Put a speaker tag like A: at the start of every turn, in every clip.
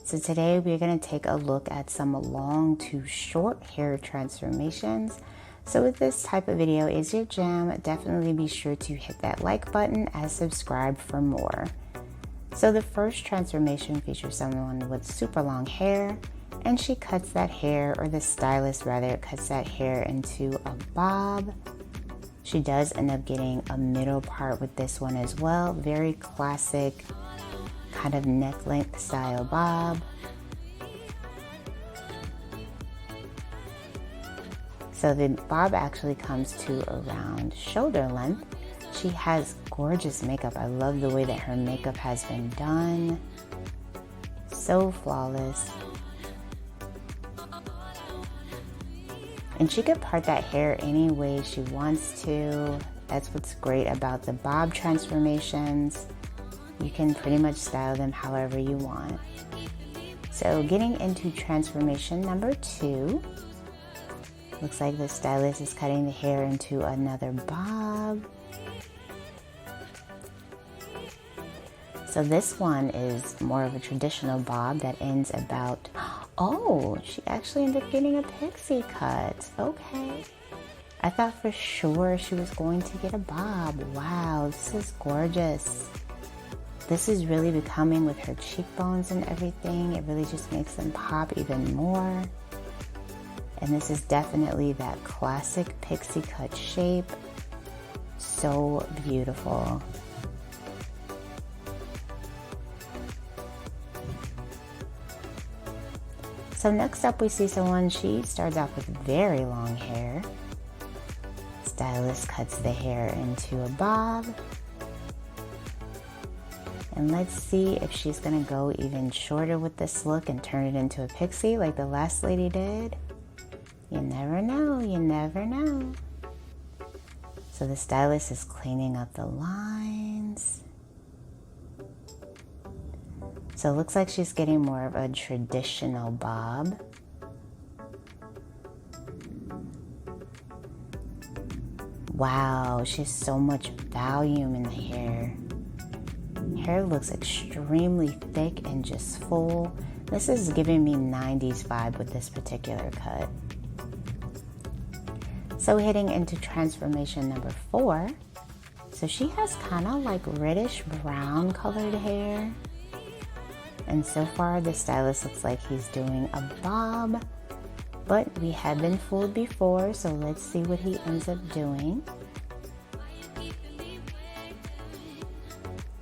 A: So today we're going to take a look at some long to short hair transformations. So if this type of video is your jam, definitely be sure to hit that like button and subscribe for more. So the first transformation features someone with super long hair, and she cuts that hair, or the stylist rather, cuts that hair into a bob. She does end up getting a middle part with this one as well. Very classic kind of neck length style bob. So the bob actually comes to around shoulder length. She has gorgeous makeup. I love the way that her makeup has been done. So flawless. And she could part that hair any way she wants to. That's what's great about the bob transformations. You can pretty much style them however you want. So getting into transformation number 2. Looks like the stylist is cutting the hair into another bob. So this one is more of a traditional bob that ends about, oh, she actually ended up getting a pixie cut. Okay. I thought for sure she was going to get a bob. Wow, this is gorgeous. This is really becoming with her cheekbones and everything. It really just makes them pop even more. And this is definitely that classic pixie cut shape. So beautiful. So next up we see someone, she starts off with very long hair. Stylist cuts the hair into a bob. And let's see if she's gonna go even shorter with this look and turn it into a pixie like the last lady did. You never know, you never know. So the stylist is cleaning up the lines. So it looks like she's getting more of a traditional bob. Wow, she has so much volume in the hair. Hair looks extremely thick and just full. This is giving me 90s vibe with this particular cut. So heading into transformation number 4. So she has kind of like reddish brown colored hair. And so far the stylist looks like he's doing a bob. But we have been fooled before, so let's see what he ends up doing.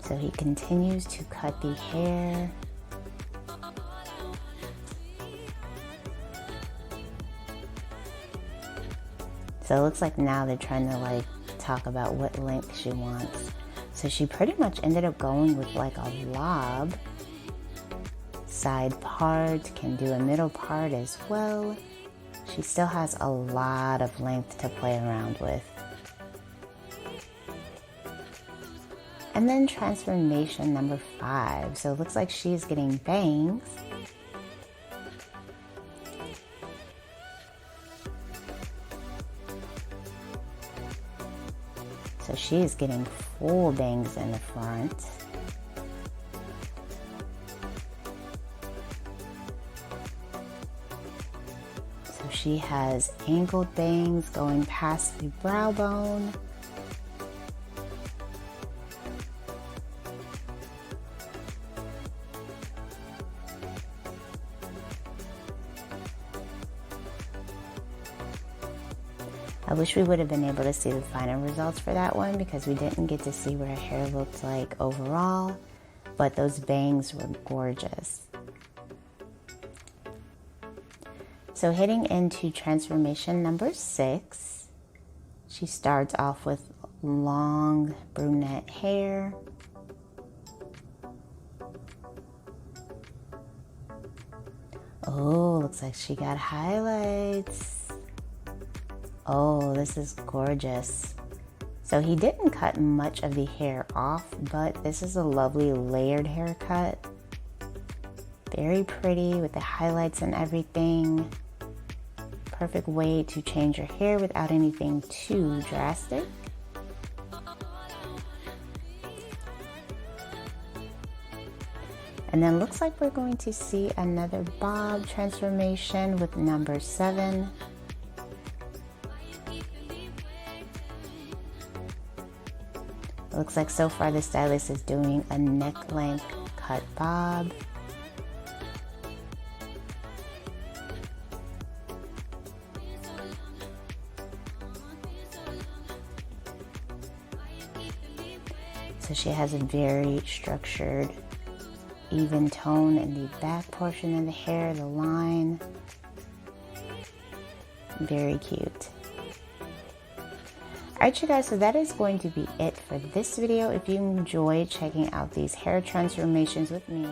A: So he continues to cut the hair. So it looks like now they're trying to like talk about what length she wants. So she pretty much ended up going with like a lob. Side part, can do a middle part as well. She still has a lot of length to play around with. And then transformation number 5. So it looks like she's getting bangs. So she is getting full bangs in the front. So she has angled bangs going past the brow bone. I wish we would have been able to see the final results for that one because we didn't get to see what her hair looked like overall, but those bangs were gorgeous. So heading into transformation number 6, she starts off with long brunette hair. Oh, looks like she got highlights. Oh, this is gorgeous. So he didn't cut much of the hair off, but this is a lovely layered haircut. Very pretty with the highlights and everything. Perfect way to change your hair without anything too drastic. And then looks like we're going to see another bob transformation with number 7. Looks like so far the stylist is doing a neck length cut bob. So she has a very structured, even tone in the back portion of the hair, the line. Very cute. Alright you guys, so that is going to be it for this video. If you enjoyed checking out these hair transformations with me,